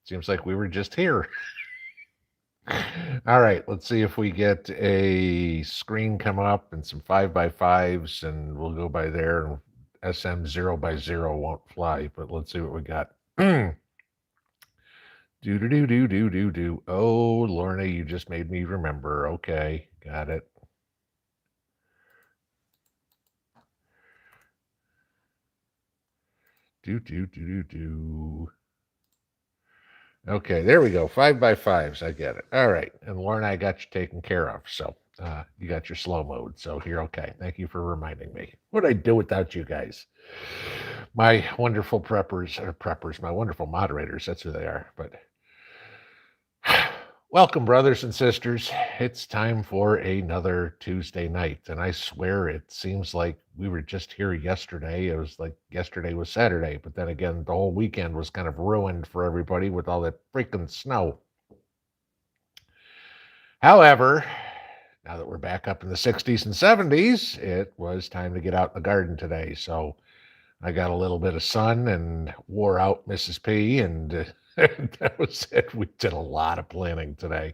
Seems like we were just here. All right, let's see if we get a screen come up and some 5x5s, and we'll go by there. And SM 0x0 won't fly, but let's see what we got. Do do do do do do do. Oh, Lorna, you just made me remember. Okay, got it. Do do do do do. Okay, there we go. 5x5s. I get it. All right. And Lorna, I got you taken care of. So you got your slow mode. So you're okay. Thank you for reminding me. What would I do without you guys? My wonderful preppers, my wonderful moderators. That's who they are. But welcome, brothers and sisters. It's time for another Tuesday night. And I swear it seems like we were just here yesterday. It was like yesterday was Saturday. But then again, the whole weekend was kind of ruined for everybody with all that freaking snow. However, now that we're back up in the 60s and 70s, it was time to get out in the garden today. So I got a little bit of sun and wore out Mrs. P, and that was it. We did a lot of planning today.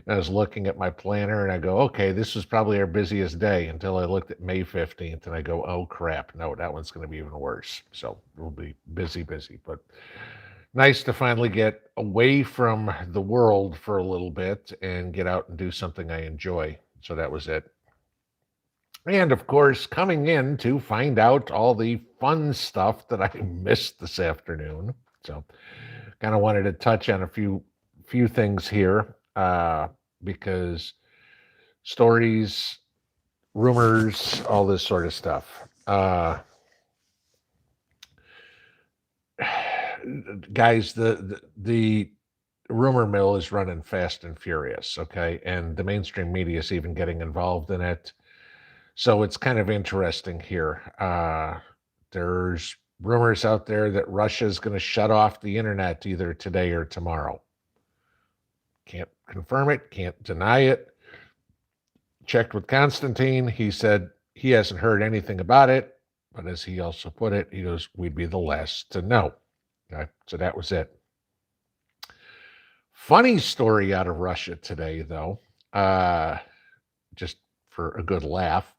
I was looking at my planner and I go, okay, this was probably our busiest day until I looked at May 15th and I go, oh crap, no, that one's going to be even worse. So we'll be busy, but nice to finally get away from the world for a little bit and get out and do something I enjoy. So that was it. And of course, coming in to find out all the fun stuff that I missed this afternoon. So kind of wanted to touch on a few things here because stories, rumors, all this sort of stuff. Guys, the rumor mill is running fast and furious, okay? And the mainstream media is even getting involved in it. So it's kind of interesting here. There's rumors out there that Russia is going to shut off the internet either today or tomorrow. Can't confirm it, can't deny it. Checked with Constantine. He said he hasn't heard anything about it, but as he also put it, he goes, we'd be the last to know. Okay, so that was it. Funny story out of Russia today, though, just for a good laugh.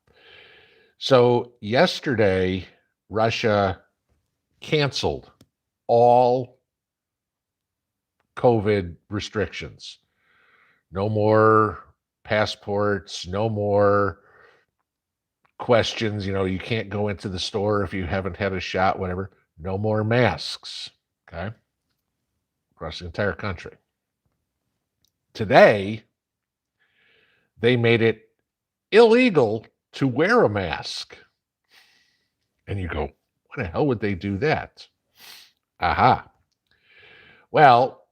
So yesterday, Russia canceled all COVID restrictions. No more passports, no more questions. You know, you can't go into the store if you haven't had a shot, whatever. No more masks, okay? Across the entire country. Today, they made it illegal to wear a mask. And you go, why the hell would they do that? Aha. Well,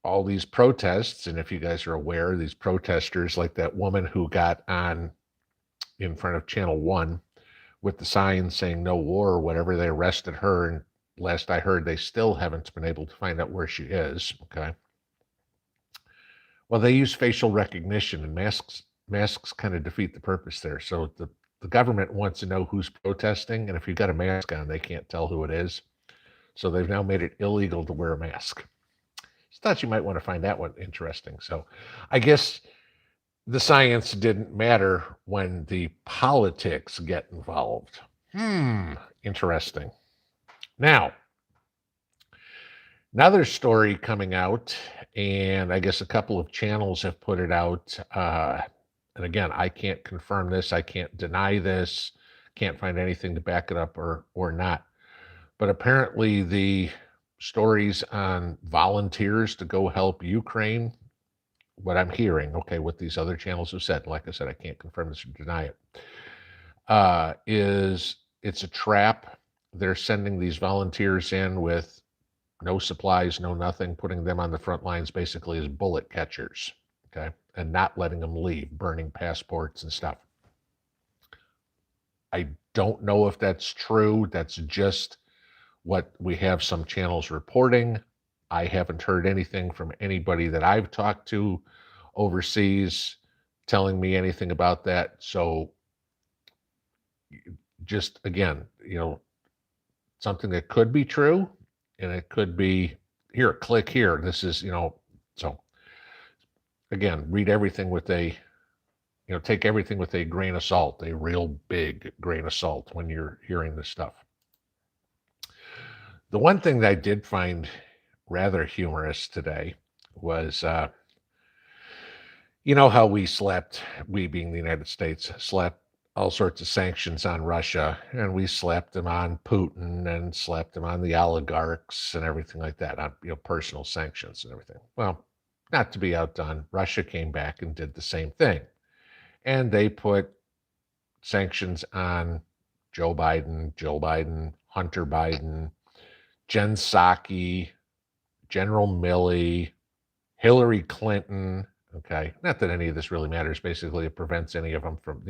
all these protests, and if you guys are aware, these protesters, like that woman who got on in front of Channel 1 with the sign saying no war or whatever, they arrested her, and last I heard, they still haven't been able to find out where she is, okay? Well, they use facial recognition, and masks kind of defeat the purpose there. So the government wants to know who's protesting, and if you've got a mask on, they can't tell who it is. So they've now made it illegal to wear a mask. Just thought you might want to find that one interesting. So I guess the science didn't matter when the politics get involved. Interesting. Now, another story coming out, and I guess a couple of channels have put it out. And again, I can't confirm this. I can't deny this. Can't find anything to back it up or not. But apparently the stories on volunteers to go help Ukraine, what I'm hearing, okay, what these other channels have said, like I said, I can't confirm this or deny it, is it's a trap. They're sending these volunteers in with no supplies, no nothing, putting them on the front lines basically as bullet catchers, okay, and not letting them leave, burning passports and stuff. I don't know if that's true. That's just what we have some channels reporting. I haven't heard anything from anybody that I've talked to overseas telling me anything about that. So just again, you know, something that could be true, and it could be here, click here. This is, so again, read everything with take everything with a grain of salt, a real big grain of salt when you're hearing this stuff. The one thing that I did find rather humorous today was, how we being the United States, slapped all sorts of sanctions on Russia, and we slapped them on Putin and slapped them on the oligarchs and everything like that, on personal sanctions and everything. Well, not to be outdone, Russia came back and did the same thing. And they put sanctions on Joe Biden, Hunter Biden, Jen Psaki, General Milley, Hillary Clinton. Okay, not that any of this really matters. Basically, it prevents any of them from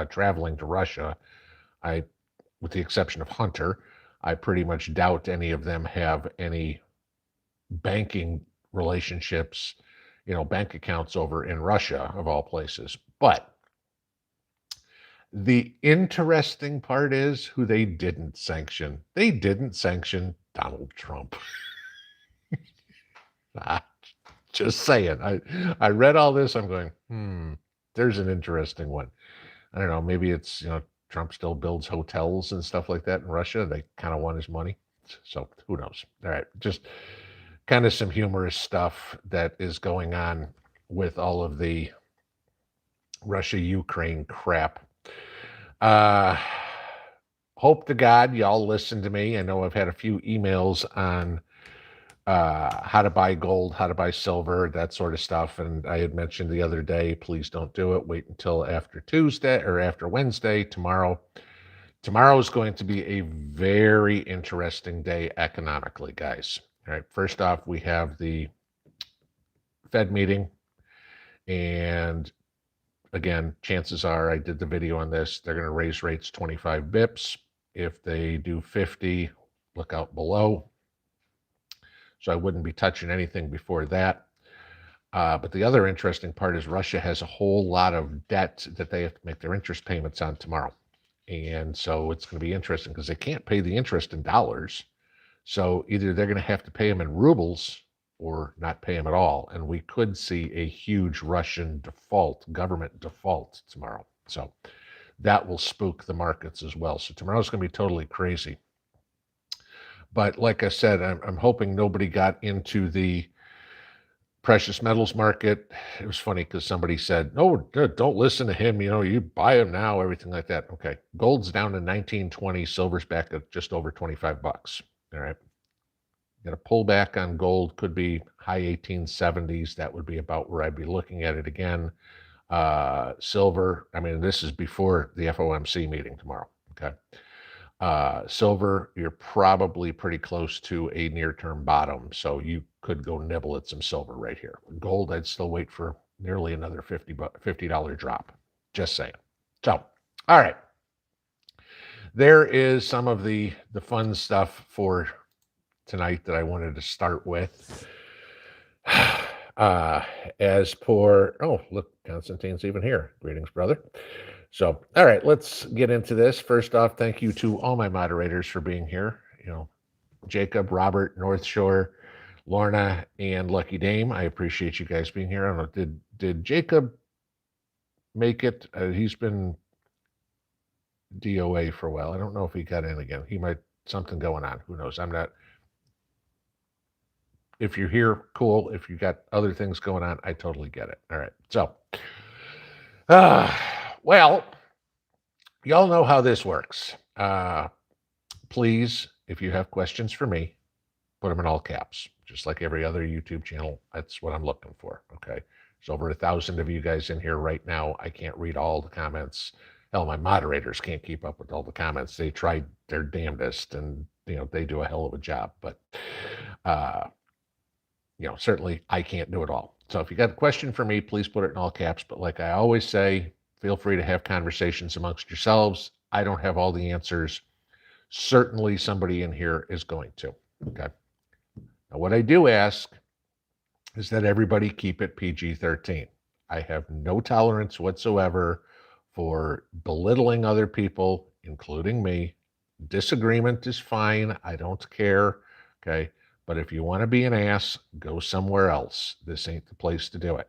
traveling to Russia. With the exception of Hunter, I pretty much doubt any of them have any banking relationships, bank accounts over in Russia, of all places. But the interesting part is who they didn't sanction. They didn't sanction Donald Trump. Just saying. I read all this. I'm going, there's an interesting one. I don't know. Maybe it's, Trump still builds hotels and stuff like that in Russia. They kind of want his money. So who knows? All right. Just kind of some humorous stuff that is going on with all of the Russia-Ukraine crap. Hope to God y'all listen to me. I know I've had a few emails on how to buy gold, how to buy silver, that sort of stuff. And I had mentioned the other day, please don't do it. Wait until after Tuesday or after Wednesday, tomorrow. Tomorrow is going to be a very interesting day economically, guys. All right. First off, we have the Fed meeting. And again, chances are, I did the video on this, they're going to raise rates 25 bips. If they do 50, look out below. So I wouldn't be touching anything before that. But the other interesting part is Russia has a whole lot of debt that they have to make their interest payments on tomorrow. And so it's going to be interesting because they can't pay the interest in dollars. So either they're going to have to pay them in rubles or not pay them at all. And we could see a huge Russian government default tomorrow. So that will spook the markets as well. So tomorrow's going to be totally crazy. But like I said, I'm hoping nobody got into the precious metals market. It was funny because somebody said, no, don't listen to him. You buy them now, everything like that. Okay. Gold's down to 1920. Silver's back at just over 25 bucks. All right. Got a pullback on gold, could be high 1870s. That would be about where I'd be looking at it again. Silver, this is before the FOMC meeting tomorrow. Okay. Silver, you're probably pretty close to a near-term bottom, so you could go nibble at some silver right here. Gold, I'd still wait for nearly another $50 drop. Just saying. So, all right. There is some of the fun stuff for tonight that I wanted to start with. Look, Constantine's even here. Greetings, brother. So, all right, let's get into this. First off, thank you to all my moderators for being here. Jacob, Robert, North Shore, Lorna, and Lucky Dame. I appreciate you guys being here. I don't know, did Jacob make it? He's been DOA for a while. I don't know if he got in again. He might, something going on. Who knows? I'm not. If you're here, cool. If you got other things going on, I totally get it. All right. So, well, y'all know how this works. Please, if you have questions for me, put them in all caps, just like every other YouTube channel. That's what I'm looking for. Okay. There's over 1,000 of you guys in here right now. I can't read all the comments. Hell, my moderators can't keep up with all the comments. They tried their damnedest, and they do a hell of a job. But certainly I can't do it all. So if you got a question for me, please put it in all caps. But like I always say, feel free to have conversations amongst yourselves. I don't have all the answers. Certainly somebody in here is going to. Okay. Now, what I do ask is that everybody keep it PG-13. I have no tolerance whatsoever for belittling other people, including me. Disagreement is fine. I don't care. Okay. But if you want to be an ass, go somewhere else. This ain't the place to do it.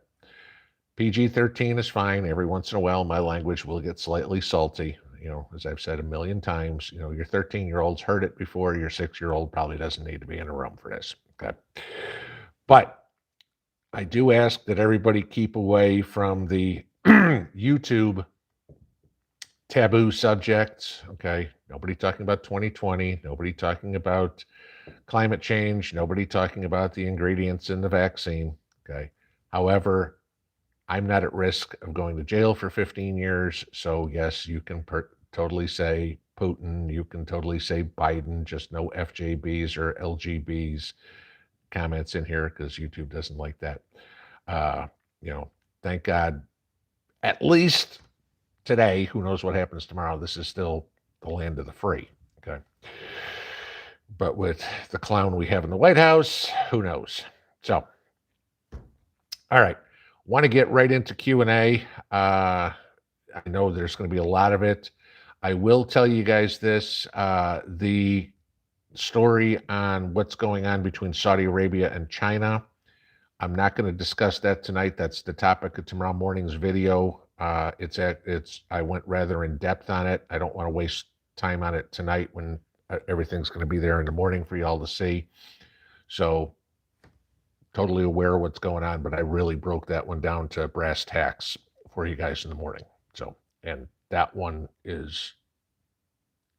PG-13 is fine. Every once in a while, my language will get slightly salty. As I've said a million times, your 13-year-old's heard it before. Your 6-year-old probably doesn't need to be in a room for this. Okay. But I do ask that everybody keep away from the YouTube taboo subjects. Okay. Nobody talking about 2020. Nobody talking about climate change. Nobody talking about the ingredients in the vaccine. Okay. However, I'm not at risk of going to jail for 15 years. So yes, you can totally say Putin. You can totally say Biden. Just no FJBs or LGBs comments in here because YouTube doesn't like that. Thank God, at least today, who knows what happens tomorrow, this is still the land of the free. Okay. But with the clown we have in the White House, who knows? So, all right. Want to get right into Q&A. I know there's going to be a lot of it. I will tell you guys this. The story on what's going on between Saudi Arabia and China, I'm not going to discuss that tonight. That's the topic of tomorrow morning's video. I went rather in depth on it. I don't want to waste time on it tonight when everything's going to be there in the morning for y'all to see. So totally aware of what's going on, but I really broke that one down to brass tacks for you guys in the morning. So, and that one is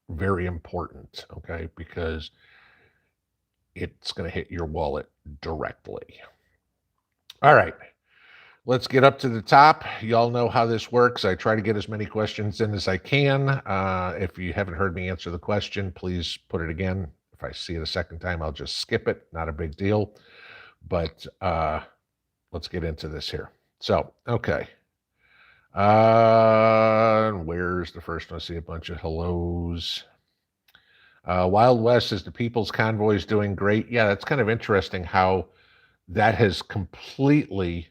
very important, okay, because it's going to hit your wallet directly. All right, let's get up to the top. Y'all know how this works. I try to get as many questions in as I can. If you haven't heard me answer the question, please put it again. If I see it a second time, I'll just skip it. Not a big deal. But let's get into this here. So, okay. Where's the first one? I see a bunch of hellos. Wild West is the People's Convoy is doing great. Yeah, that's kind of interesting how that has completely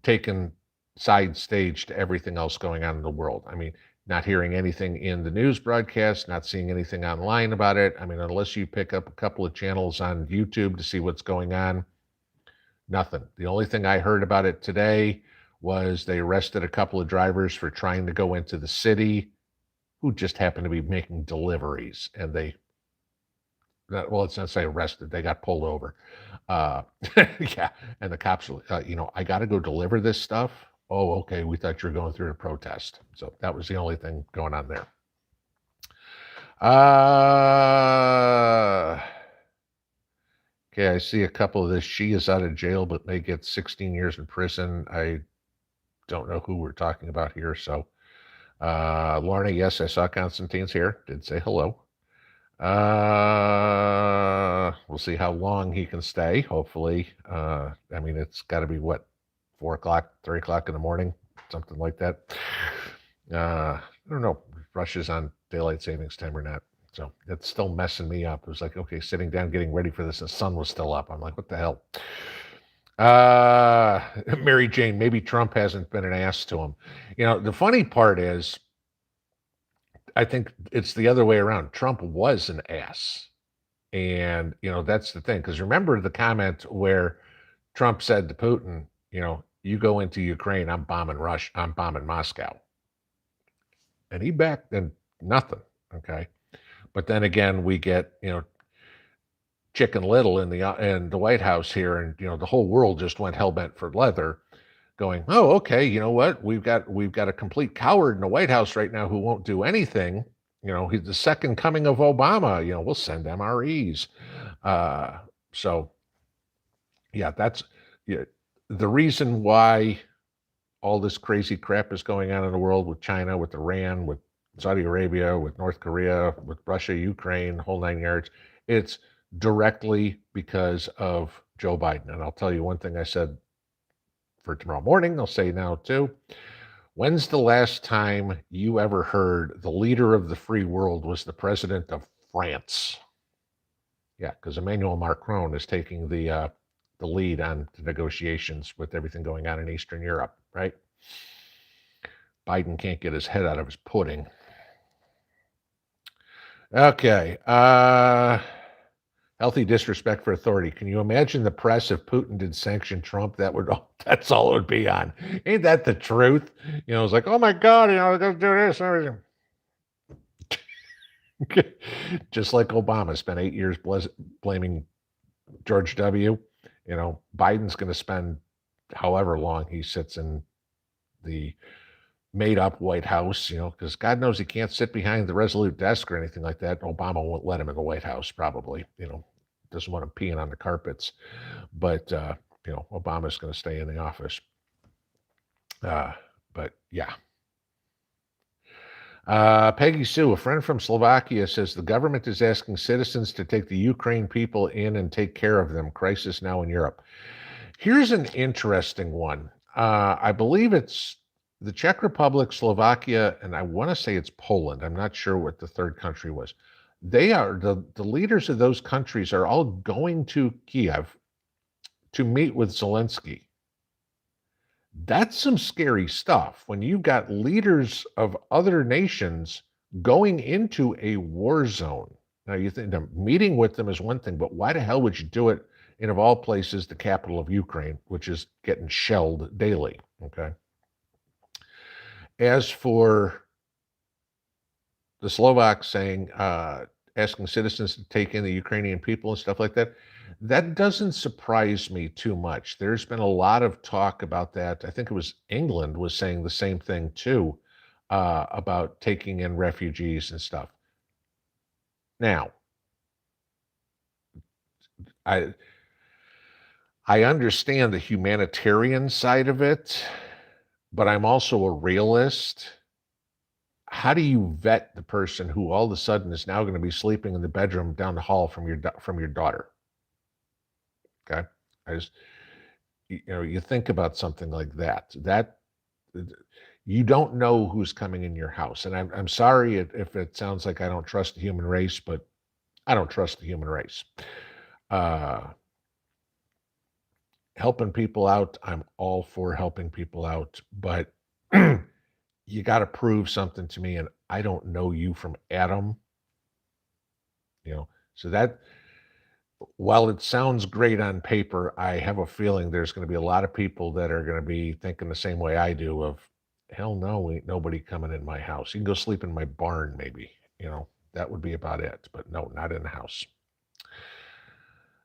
taken side stage to everything else going on in the world. I mean, not hearing anything in the news broadcast, not seeing anything online about it. I mean, unless you pick up a couple of channels on YouTube to see what's going on, nothing. The only thing I heard about it today was they arrested a couple of drivers for trying to go into the city who just happened to be making deliveries. And let's not say arrested, they got pulled over. Yeah, and the cops were, I got to go deliver this stuff. Oh, okay, we thought you were going through a protest. So that was the only thing going on there. Okay, I see a couple of this. She is out of jail, but may get 16 years in prison. I don't know who we're talking about here. So, Lorna, yes, I saw Constantine's here. Did say hello. We'll see how long he can stay. Hopefully, I mean, it's got to be what, 4 o'clock, 3 o'clock in the morning, something like that. I don't know if Russia's on daylight savings time or not. So it's still messing me up. It was like, okay, sitting down, getting ready for this, the sun was still up. I'm like, what the hell? Mary Jane, maybe Trump hasn't been an ass to him. The funny part is, I think it's the other way around. Trump was an ass. And, that's the thing. Because remember the comment where Trump said to Putin, you go into Ukraine, I'm bombing Russia, I'm bombing Moscow. And he backed and nothing. Okay. But then again, we get, Chicken Little in the White House here, and the whole world just went hellbent for leather, going, oh, okay, you know what? We've got a complete coward in the White House right now who won't do anything. He's the second coming of Obama. We'll send MREs. So, yeah, that's the reason why all this crazy crap is going on in the world with China, with Iran, with Saudi Arabia, with North Korea, with Russia, Ukraine, whole 9 yards. It's directly because of Joe Biden. And I'll tell you one thing I said for tomorrow morning, I'll say now too. When's the last time you ever heard the leader of the free world was the president of France? Yeah, because Emmanuel Macron is taking the lead on the negotiations with everything going on in Eastern Europe, right? Biden can't get his head out of his pudding. Okay. Healthy disrespect for authority. Can you imagine the press if Putin did sanction Trump? That's all it would be on. Ain't that the truth? It's like, oh my God, we're gonna do this. Just like Obama spent 8 years blaming George W. Biden's going to spend however long he sits in the made up White House, because God knows he can't sit behind the Resolute desk or anything like that. Obama won't let him in the White House, probably, doesn't want him peeing on the carpets. But, Obama's going to stay in the office. But yeah. Peggy Sue, a friend from Slovakia, says the government is asking citizens to take the Ukraine people in and take care of them. Crisis now in Europe. Here's an interesting one. I believe it's the Czech Republic, Slovakia, and I want to say it's Poland. I'm not sure what the third country was. They are the leaders of those countries are all going to Kiev to meet with Zelensky. That's some scary stuff when you've got leaders of other nations going into a war zone. Now, you think meeting with them is one thing, but why the hell would you do it in, of all places, the capital of Ukraine, which is getting shelled daily? Okay. As for the Slovaks saying, asking citizens to take in the Ukrainian people and stuff like that, that doesn't surprise me too much. There's been a lot of talk about that. I think it was England was saying the same thing too, about taking in refugees and stuff. Now, I understand the humanitarian side of it, but I'm also a realist. How do you vet the person who all of a sudden is now going to be sleeping in the bedroom down the hall from your daughter? Okay, you think about something like that. That you don't know who's coming in your house, and I'm sorry if it sounds like I don't trust the human race, but I don't trust the human race. Helping people out, I'm all for helping people out, but you got to prove something to me, and I don't know you from Adam. So that while it sounds great on paper, I have a feeling there's going to be a lot of people that are going to be thinking the same way I do of, hell no, ain't nobody coming in my house. You can go sleep in my barn, maybe, that would be about it, but no, not in the house.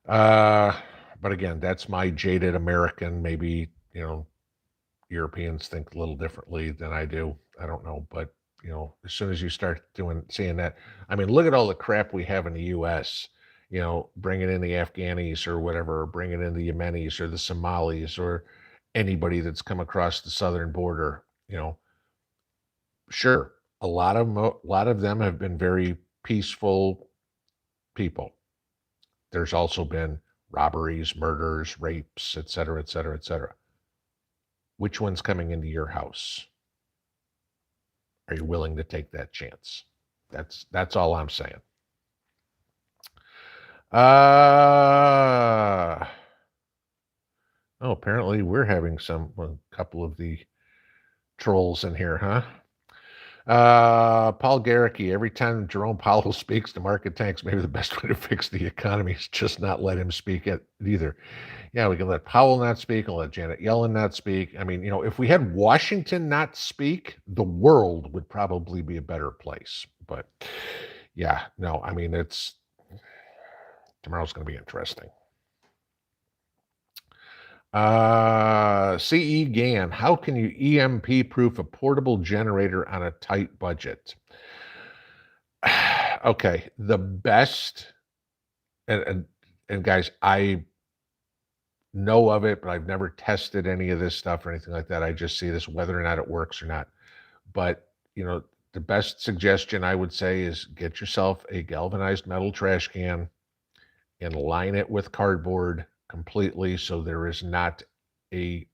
But again, that's my jaded American, maybe, Europeans think a little differently than I do. I don't know, but as soon as you start seeing that, I mean, look at all the crap we have in the U.S., bringing in the Afghanis or whatever, or bringing in the Yemenis or the Somalis or anybody that's come across the southern border. Sure, a lot of them have been very peaceful people. There's also been robberies, murders, rapes, et cetera, et cetera, et cetera. Which one's coming into your house? Are you willing to take that chance? That's all I'm saying. Apparently we're having a couple of the trolls in here, huh? Paul Garricky, every time Jerome Powell speaks, the market tanks. Maybe the best way to fix the economy is just not let him speak it either. Yeah, we can let Powell not speak and let Janet Yellen not speak. I mean, if we had Washington not speak, the world would probably be a better place. But yeah, no, I mean, tomorrow's going to be interesting. CE GAN, how can you EMP proof a portable generator on a tight budget? Okay, the best, and guys, I know of it, but I've never tested any of this stuff or anything like that. I just see this whether or not it works or not. But the best suggestion I would say is get yourself a galvanized metal trash can and line it with cardboard completely so there is not a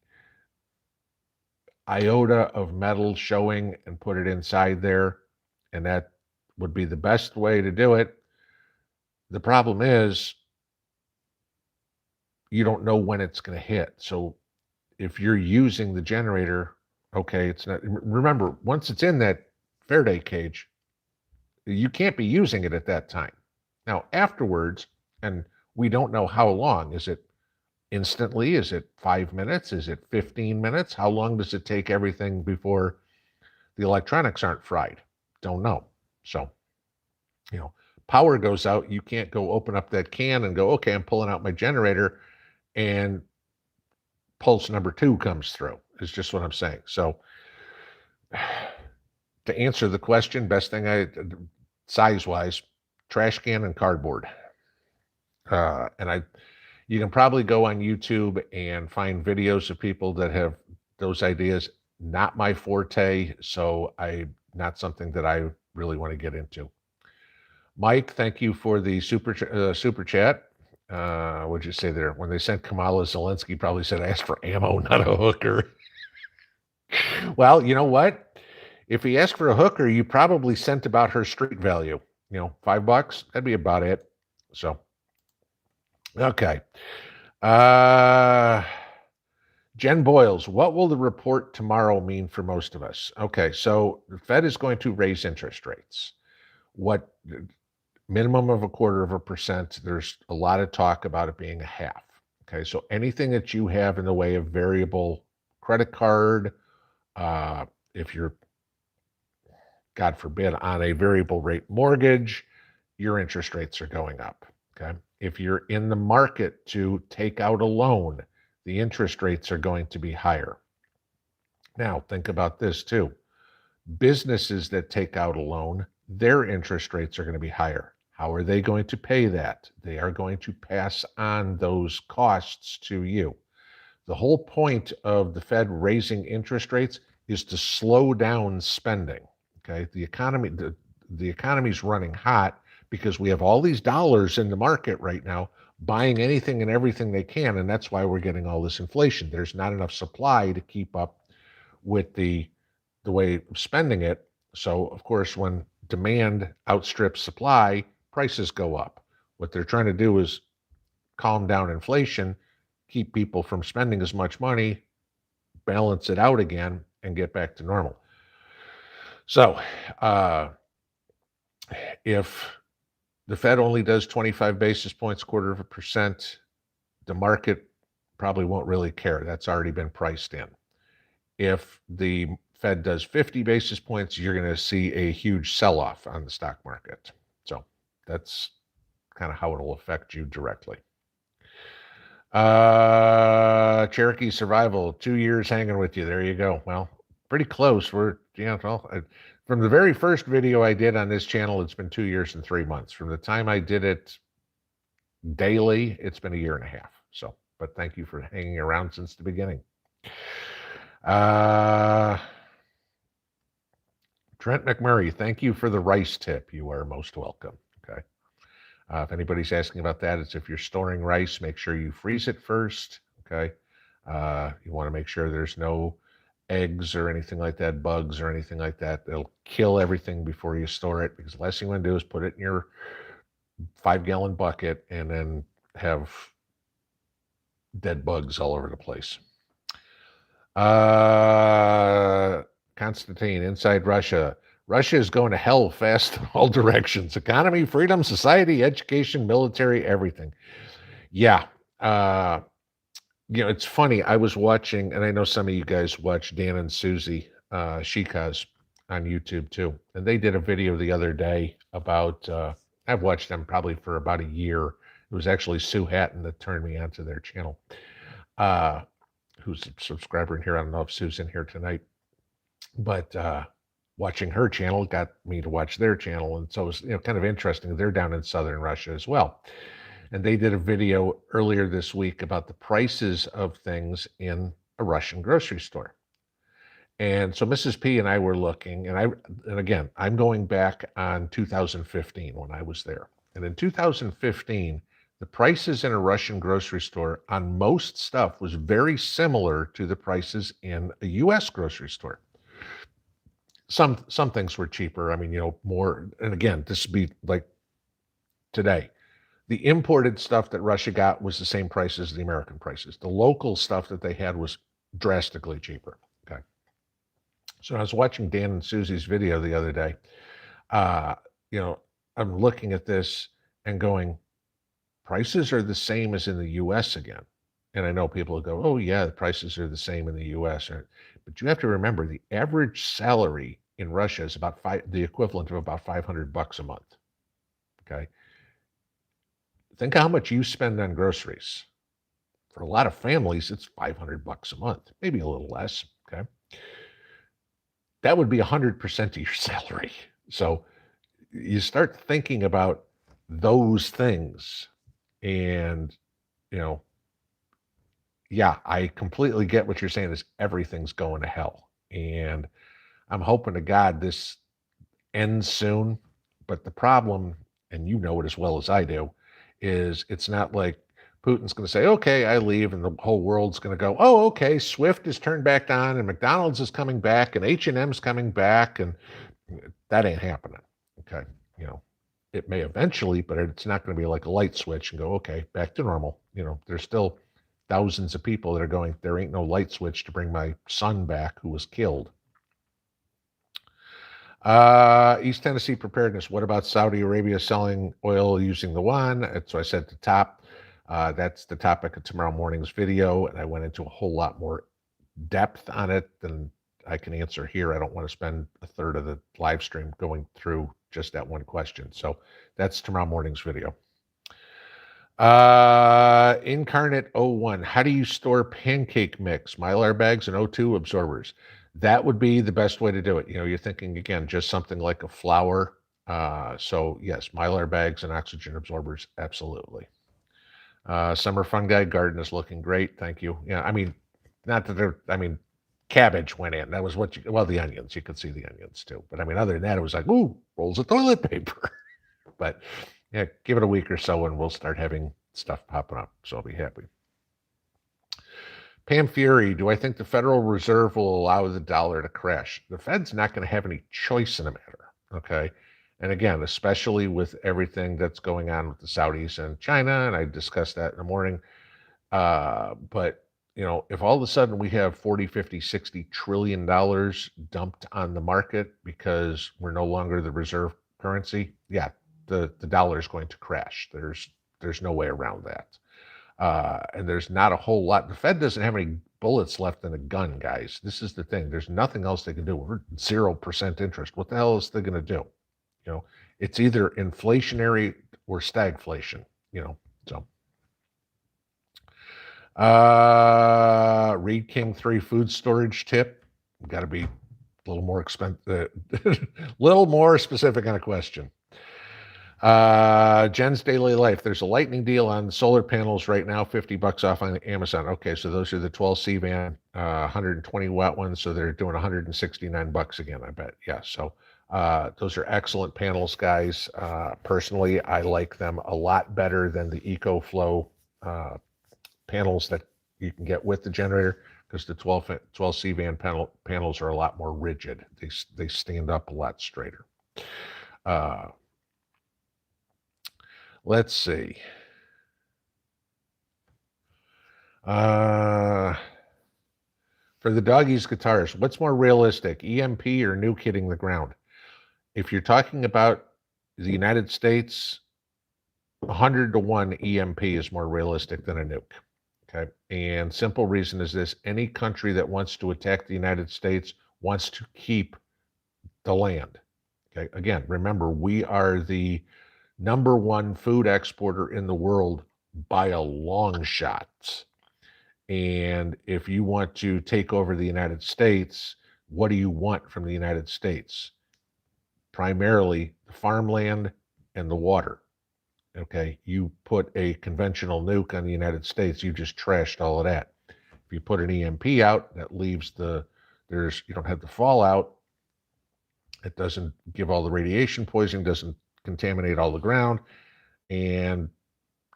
iota of metal showing, and put it inside there, and that would be the best way to do it. The problem is you don't know when it's going to hit. So if you're using the generator, okay, it's not, remember, once it's in that Faraday cage, you can't be using it at that time. Now, afterwards, And we don't know how long. Is it instantly? Is it 5 minutes? Is it 15 minutes? How long does it take everything before the electronics aren't fried? Don't know. So, power goes out. You can't go open up that can and go, okay, I'm pulling out my generator, and pulse number 2 comes through, is just what I'm saying. So to answer the question, best thing size-wise, trash can and cardboard. You can probably go on YouTube and find videos of people that have those ideas. Not my forte, so not something that I really want to get into. Mike, thank you for the super chat. What'd you say there? When they sent Kamala, Zelensky probably said, ask for ammo, not a hooker. Well, you know what? If he asked for a hooker, you probably sent about her street value. $5, that'd be about it. So, okay. Jen Boyles, what will the report tomorrow mean for most of us? Okay, so the Fed is going to raise interest rates. What minimum of 1/4%? There's a lot of talk about it being a half. Okay, so anything that you have in the way of variable credit card, if you're, God forbid, on a variable rate mortgage, your interest rates are going up. Okay, if you're in the market to take out a loan, the interest rates are going to be higher. Now, think about this too. Businesses that take out a loan, their interest rates are going to be higher. How are they going to pay that? They are going to pass on those costs to you. The whole point of the Fed raising interest rates is to slow down spending. Okay, the economy's running hot because we have all these dollars in the market right now buying anything and everything they can, and that's why we're getting all this inflation. There's not enough supply to keep up with the way of spending it. So, of course, when demand outstrips supply, prices go up. What they're trying to do is calm down inflation, keep people from spending as much money, balance it out again, and get back to normal. So, if the Fed only does 25 basis points, 1/4%, the market probably won't really care. That's already been priced in. If the Fed does 50 basis points, you're going to see a huge sell-off on the stock market. So that's kind of how it'll affect you directly. Cherokee Survival, 2 years hanging with you. There you go. Well, pretty close. From the very first video I did on this channel, it's been 2 years and 3 months. From the time I did it daily, it's been 1.5 years. So, but thank you for hanging around since the beginning. Trent McMurray, thank you for the rice tip. You are most welcome. Okay. If anybody's asking about that, it's if you're storing rice, make sure you freeze it first. Okay. You want to make sure there's no eggs or anything like that, bugs or anything like that. They'll kill everything before you store it, because the last thing you want to do is put it in your 5-gallon bucket and then have dead bugs all over the place. Constantine, inside Russia. Russia is going to hell fast in all directions. Economy, freedom, society, education, military, everything. Yeah. It's funny. I was watching, and I know some of you guys watch Dan and Susie Shikaz on YouTube too. And they did a video the other day about, I've watched them probably for about 1 year. It was actually Sue Hatton that turned me onto their channel. Who's a subscriber in here. I don't know if Sue's in here tonight, but watching her channel got me to watch their channel. And so it was kind of interesting. They're down in southern Russia as well. And they did a video earlier this week about the prices of things in a Russian grocery store. And so Mrs. P and I were looking, and again, I'm going back on 2015 when I was there. And in 2015, the prices in a Russian grocery store on most stuff was very similar to the prices in a U.S. grocery store. Some things were cheaper. I mean, more. And again, this would be like today. The imported stuff that Russia got was the same price as the American prices. The local stuff that they had was drastically cheaper. Okay. So I was watching Dan and Susie's video the other day. I'm looking at this and going, prices are the same as in the US again. And I know people go, oh, yeah, the prices are the same in the US. But you have to remember the average salary in Russia is about the equivalent of about $500 a month. Okay. Think how much you spend on groceries. For a lot of families, it's $500 a month, maybe a little less. Okay. That would be 100% of your salary. So you start thinking about those things and, you know, yeah, I completely get what you're saying is everything's going to hell. And I'm hoping to God this ends soon. But the problem, and you know it as well as I do, is it's not like Putin's going to say, okay, I leave, and the whole world's going to go, oh, okay, Swift is turned back on, and McDonald's is coming back, and H&M's coming back, and that ain't happening. Okay, you know, it may eventually, but it's not going to be like a light switch and go, okay, back to normal. You know, there's still thousands of people that are going, there ain't no light switch to bring my son back who was killed. East Tennessee preparedness. What about Saudi Arabia selling oil using the yuan? That's what I said at the top. That's the topic of tomorrow morning's video, and I went into a whole lot more depth on it than I can answer here. I don't want to spend a third of the live stream going through just that one question. So that's tomorrow morning's video. Incarnate 01. How do you store pancake mix, Mylar bags, and O2 absorbers? That would be the best way to do it. You know, you're thinking, again, just something like a flour. So yes, Mylar bags and oxygen absorbers, absolutely. Summer fungi garden is looking great. Thank you. Yeah, I mean, not that they're, I mean, cabbage went in. That was what well, the onions, you could see the onions too. But I mean, other than that, it was like, ooh, rolls of toilet paper. But yeah, give it a week or so and we'll start having stuff popping up. So I'll be happy. Pam Fury, do I think the Federal Reserve will allow the dollar to crash? The Fed's not going to have any choice in the matter, okay? And again, especially with everything that's going on with the Saudis and China, and I discussed that in the morning. But, you know, if all of a sudden we have 40, 50, 60 trillion dollars dumped on the market because we're no longer the reserve currency, yeah, the dollar is going to crash. There's no way around that. And there's not a whole lot. The Fed doesn't have any bullets left in the gun, guys. This is the thing. There's nothing else they can do. We're 0% interest. What the hell is they going to do? You know, it's either inflationary or stagflation, you know, so. Reed King 3 food storage tip. Got to be a little more expensive, little more specific on a question. Jen's Daily Life. There's a lightning deal on solar panels right now, $50 off on Amazon. Okay, so those are the 12 C-band, 120 watt ones. So they're doing $169 again, I bet. Yeah, so those are excellent panels, guys. Personally, I like them a lot better than the EcoFlow panels that you can get with the generator, because the 12 C-band panels are a lot more rigid. They stand up a lot straighter. Let's see. For the doggies guitars, what's more realistic, EMP or nuke hitting the ground? If you're talking about the United States, 100 to 1 EMP is more realistic than a nuke. Okay. And simple reason is this: any country that wants to attack the United States wants to keep the land. Okay. Again, remember, we are the #1 food exporter in the world by a long shot. And if you want to take over the United States, what do you want from the United States? Primarily the farmland and the water. Okay, you put a conventional nuke on the United States, you just trashed all of that. If you put an EMP out, that leaves you don't have the fallout. It doesn't give all the radiation poisoning, doesn't contaminate all the ground. And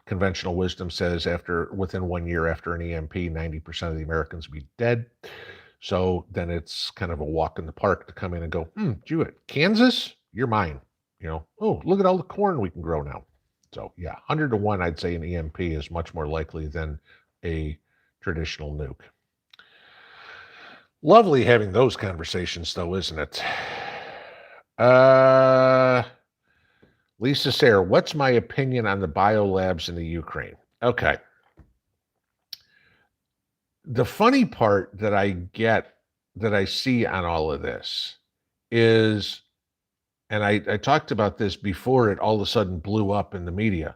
conventional wisdom says within 1 year after an EMP, 90% of the Americans will be dead. So then it's kind of a walk in the park to come in and go, Kansas, you're mine. You know, oh, look at all the corn we can grow now. So yeah, 100 to 1, I'd say an EMP is much more likely than a traditional nuke. Lovely having those conversations though, isn't it? Lisa Sayre, what's my opinion on the biolabs in the Ukraine? Okay. The funny part that I see on all of this is, and I talked about this before it all of a sudden blew up in the media.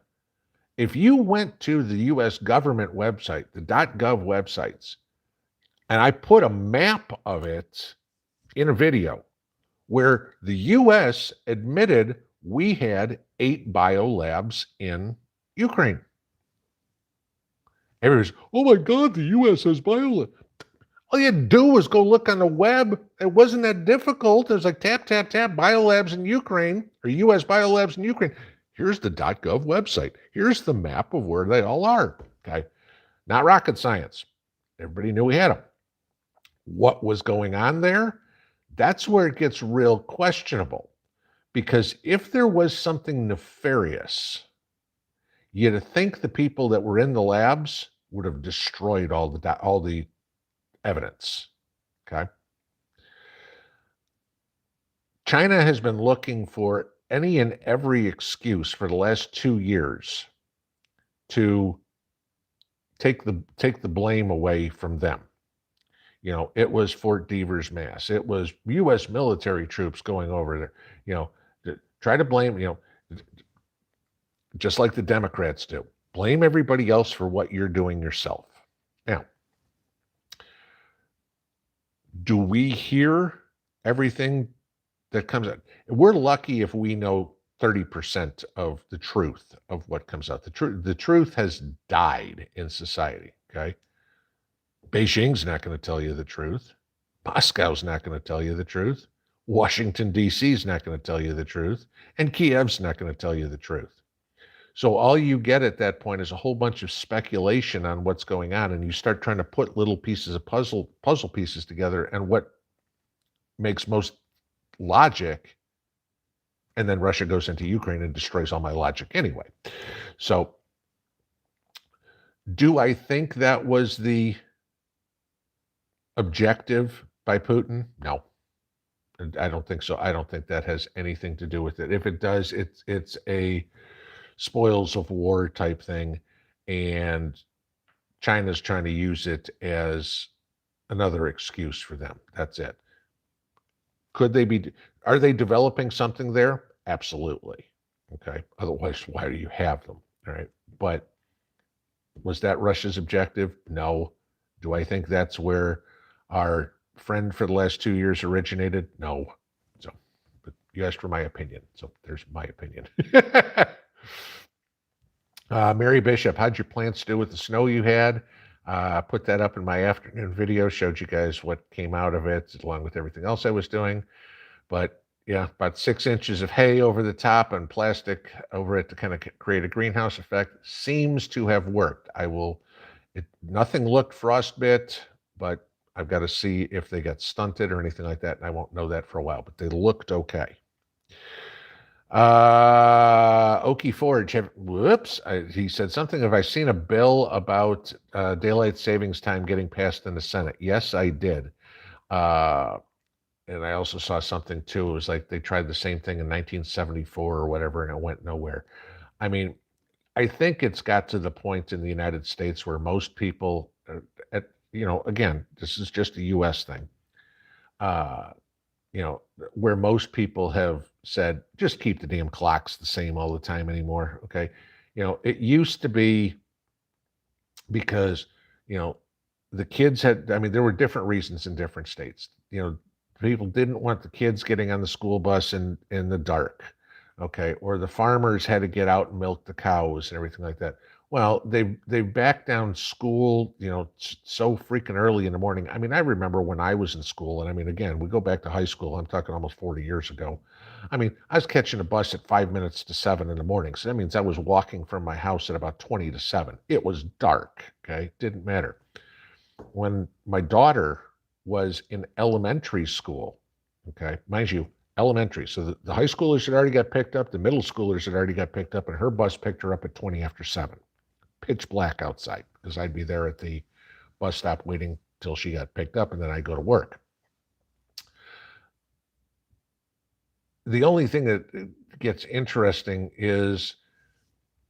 If you went to the US government website, the .gov websites, and I put a map of it in a video where the US admitted we had 8 biolabs in Ukraine. Everybody's, oh my God, the US has biolabs. All you had to do was go look on the web. It wasn't that difficult. It was like tap, tap, tap, biolabs in Ukraine, or US biolabs in Ukraine. Here's the .gov website. Here's the map of where they all are. Okay. Not rocket science. Everybody knew we had them. What was going on there? That's where it gets real questionable. Because if there was something nefarious, you'd think the people that were in the labs would have destroyed all the evidence. Okay. China has been looking for any and every excuse for the last 2 years to take the blame away from them. You know, it was Fort Devers, Mass. It was U.S. military troops going over there. You know, to try to blame, you know, just like the Democrats do. Blame everybody else for what you're doing yourself. Now, do we hear everything that comes out? We're lucky if we know 30% of the truth of what comes out. The truth has died in society, okay? Beijing's not going to tell you the truth. Moscow's not going to tell you the truth. Washington, D.C. is not going to tell you the truth. And Kiev's not going to tell you the truth. So all you get at that point is a whole bunch of speculation on what's going on, and you start trying to put little pieces of puzzle pieces together, and what makes most logic, and then Russia goes into Ukraine and destroys all my logic anyway. So do I think that was the objective by Putin? No, I don't think so. I don't think that has anything to do with it. If it does, it's a spoils of war type thing, and China's trying to use it as another excuse for them. That's it. Are they developing something there? Absolutely. Okay. Otherwise, why do you have them? All right. But was that Russia's objective? No. Do I think that's where our friend for the last 2 years originated? No. So, but you asked for my opinion. So there's my opinion. Mary Bishop, how'd your plants do with the snow you had? Put that up in my afternoon video, showed you guys what came out of it, along with everything else I was doing. But yeah, about 6 inches of hay over the top and plastic over it to kind of create a greenhouse effect seems to have worked. Nothing looked frostbit, but I've got to see if they got stunted or anything like that, and I won't know that for a while, but they looked okay. Okie Forge, he said something. Have I seen a bill about daylight savings time getting passed in the Senate? Yes, I did. And I also saw something too. It was like they tried the same thing in 1974 or whatever, and it went nowhere. I mean, I think it's got to the point in the United States where most people, again, this is just a U.S. thing. Where most people have said, just keep the damn clocks the same all the time anymore. Okay. It used to be because, the kids there were different reasons in different states. People didn't want the kids getting on the school bus in the dark. Okay. Or the farmers had to get out and milk the cows and everything like that. Well, they backed down school, so freaking early in the morning. I mean, I remember when I was in school, and again, we go back to high school. I'm talking almost 40 years ago. I was catching a bus at 5 minutes to 7 in the morning. So that means I was walking from my house at about 20 to 7. It was dark. Okay. Didn't matter. When my daughter was in elementary school, okay, mind you, elementary. So the high schoolers had already got picked up. The middle schoolers had already got picked up, and her bus picked her up at 20 after 7. Pitch black outside, because I'd be there at the bus stop waiting till she got picked up, and then I'd go to work. The only thing that gets interesting is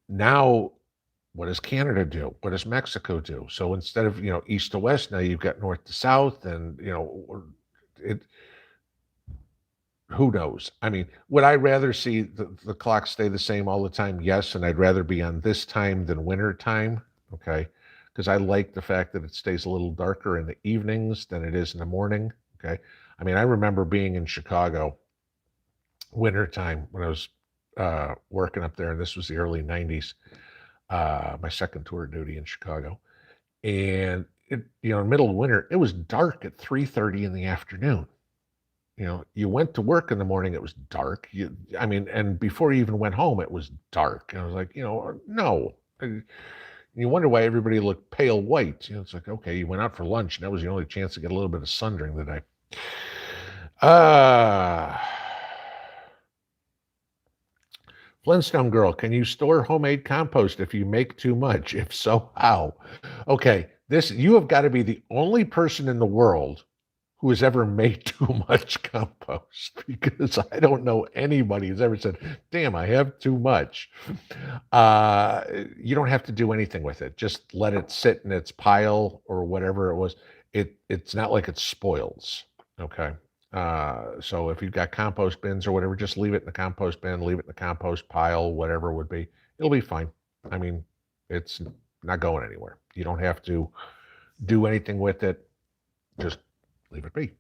now, what does Canada do? What does Mexico do? So instead of, east to west, now you've got north to south, and, it, who knows? I mean, would I rather see the clock stay the same all the time? Yes, and I'd rather be on this time than winter time. Okay, because I like the fact that it stays a little darker in the evenings than it is in the morning. Okay, I mean, I remember being in Chicago winter time when I was working up there, and this was the early '90s. My second tour of duty in Chicago, and in the middle of winter, it was dark at 3:30 in the afternoon. You went to work in the morning, it was dark. And before you even went home, it was dark. And I was like, no. You wonder why everybody looked pale white. It's like, okay, you went out for lunch, and that was the only chance to get a little bit of sun during the day. Flintstone Girl, can you store homemade compost if you make too much? If so, how? Okay, you have got to be the only person in the world who has ever made too much compost, because I don't know anybody who's ever said, damn, I have too much. You don't have to do anything with it. Just let it sit in its pile or whatever it was. It's not like it spoils, okay? So if you've got compost bins or whatever, just leave it in the compost bin, leave it in the compost pile, whatever it would be. It'll be fine. I mean, it's not going anywhere. You don't have to do anything with it. Just leave it be.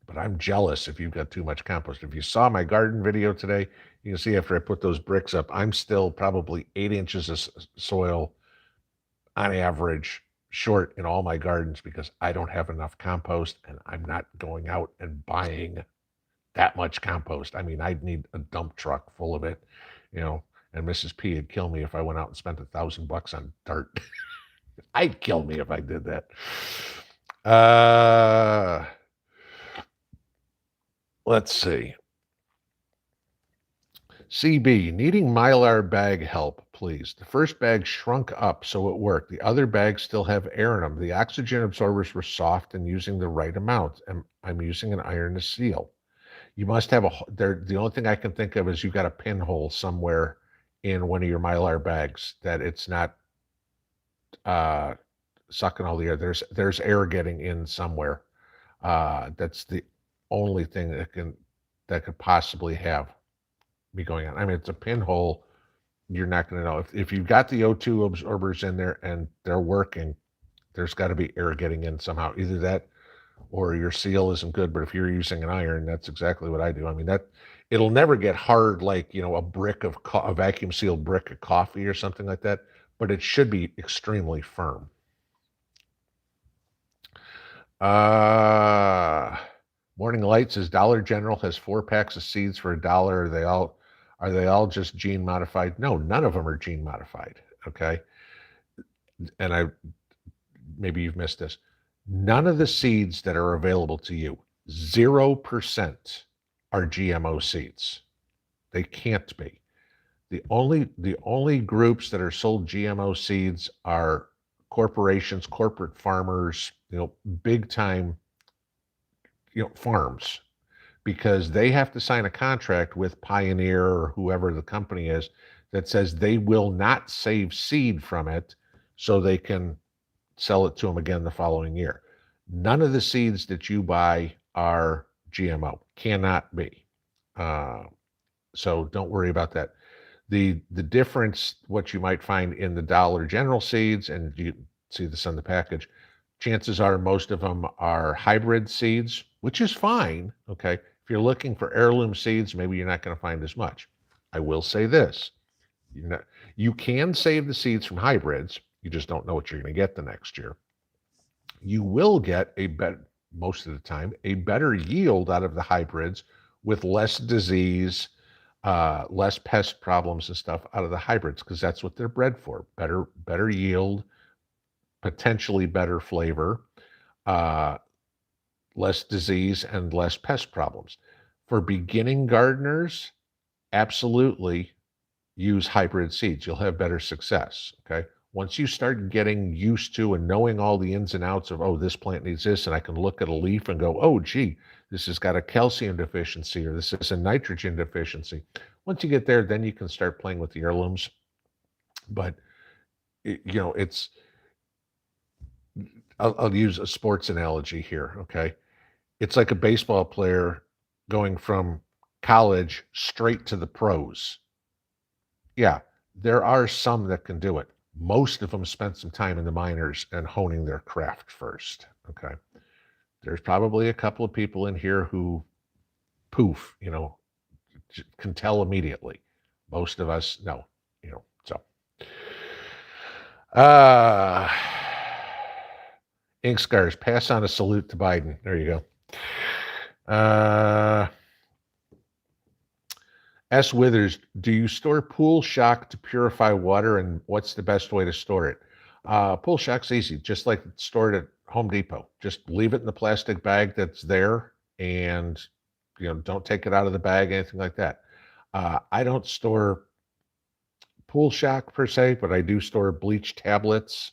But I'm jealous if you've got too much compost. If you saw my garden video today, you can see after I put those bricks up, I'm still probably 8 inches of soil on average short in all my gardens because I don't have enough compost, and I'm not going out and buying that much compost. I mean, I'd need a dump truck full of it, and Mrs. P would kill me if I went out and spent $1,000 on dirt. I'd kill me if I did that. Let's see. CB, needing Mylar bag help, please. The first bag shrunk up, so it worked. The other bags still have air in them. The oxygen absorbers were soft and using the right amount, and I'm using an iron to seal. You must have the only thing I can think of is you've got a pinhole somewhere in one of your Mylar bags that it's not sucking all the air. There's air getting in somewhere. That's the only thing that could possibly have be going on. I mean, it's a pinhole. You're not going to know if you've got the O2 absorbers in there and they're working. There's got to be air getting in somehow. Either that, or your seal isn't good. But if you're using an iron, that's exactly what I do. I mean, it'll never get hard like a vacuum sealed brick of coffee or something like that. But it should be extremely firm. Morning Light says Dollar General has 4 packs of seeds for $1. Are they all just gene modified? No, none of them are gene modified. Okay. And maybe you've missed this. None of the seeds that are available to you, 0% are GMO seeds. They can't be. The only groups that are sold GMO seeds are corporations, corporate farmers, big time farms, because they have to sign a contract with Pioneer or whoever the company is that says they will not save seed from it so they can sell it to them again the following year. None of the seeds that you buy are GMO. Cannot be. So don't worry about that. The difference, what you might find in the Dollar General seeds, and you see this on the package, chances are most of them are hybrid seeds, which is fine. Okay. If you're looking for heirloom seeds, maybe you're not going to find as much. I will say this. You can save the seeds from hybrids. You just don't know what you're going to get the next year. You will get most of the time, a better yield out of the hybrids with less disease, less pest problems and stuff out of the hybrids, because that's what they're bred for. Better yield, potentially better flavor, less disease, and less pest problems. For beginning gardeners, absolutely use hybrid seeds. You'll have better success. Okay. Once you start getting used to and knowing all the ins and outs of, oh, this plant needs this, and I can look at a leaf and go, oh, gee, this has got a calcium deficiency or this is a nitrogen deficiency. Once you get there, then you can start playing with the heirlooms. But, it's, I'll use a sports analogy here, okay? It's like a baseball player going from college straight to the pros. Yeah, there are some that can do it. Most of them spent some time in the minors and honing their craft first, okay? There's probably a couple of people in here who poof, can tell immediately. Most of us, no, so. Ink scars, pass on a salute to Biden. There you go. S. Withers, do you store pool shock to purify water, and what's the best way to store it? Pool shock's easy, just like it's stored at Home Depot. Just leave it in the plastic bag that's there, and don't take it out of the bag, anything like that. I don't store pool shock per se, but I do store bleach tablets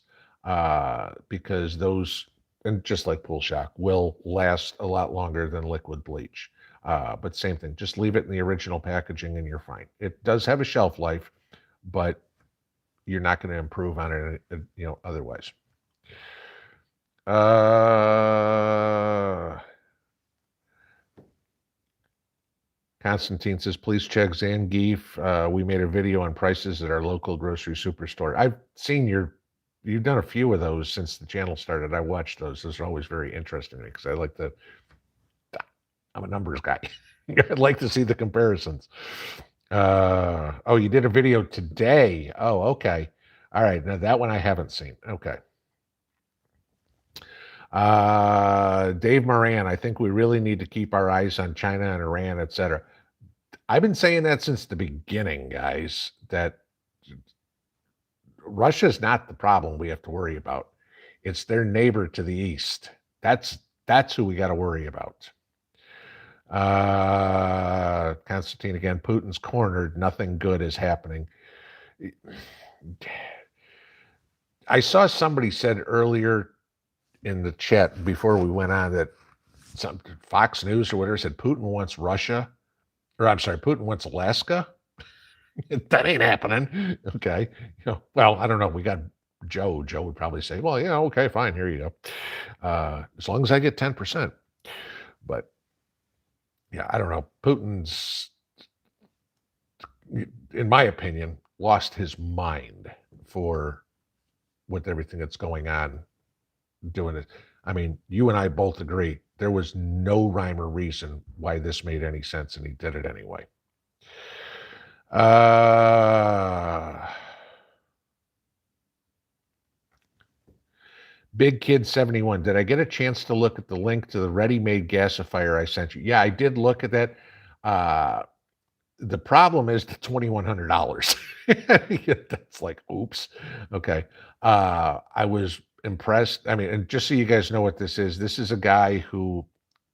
because those, and just like pool shock, will last a lot longer than liquid bleach. But same thing, just leave it in the original packaging and you're fine. It does have a shelf life, but you're not going to improve on it, otherwise. Constantine says, please check Zangief. We made a video on prices at our local grocery superstore. I've seen you've done a few of those since the channel started. I watched those. Those are always very interesting to me because I'm a numbers guy. I'd like to see the comparisons. Oh, you did a video today. Oh, okay. All right. Now that one I haven't seen. Okay. Dave Moran, I think we really need to keep our eyes on China and Iran, etc. I've been saying that since the beginning, guys, that Russia's not the problem we have to worry about. It's their neighbor to the east. That's who we got to worry about. Constantine again, Putin's cornered. Nothing good is happening. I saw somebody said earlier in the chat before we went on that some Fox News or whatever said Putin wants Russia, or I'm sorry, Putin wants Alaska. That ain't happening. Okay. Well, I don't know. We got Joe. Joe would probably say, well, yeah, okay, fine. Here you go. As long as I get 10%. But yeah, I don't know. Putin's, in my opinion, lost his mind for with everything that's going on doing it. I mean, you and I both agree there was no rhyme or reason why this made any sense, and he did it anyway. Big Kid 71. Did I get a chance to look at the link to the ready-made gasifier I sent you? Yeah, I did look at that. The problem is the $2,100. That's like, oops. Okay. I was impressed. I mean, and just so you guys know what this is a guy who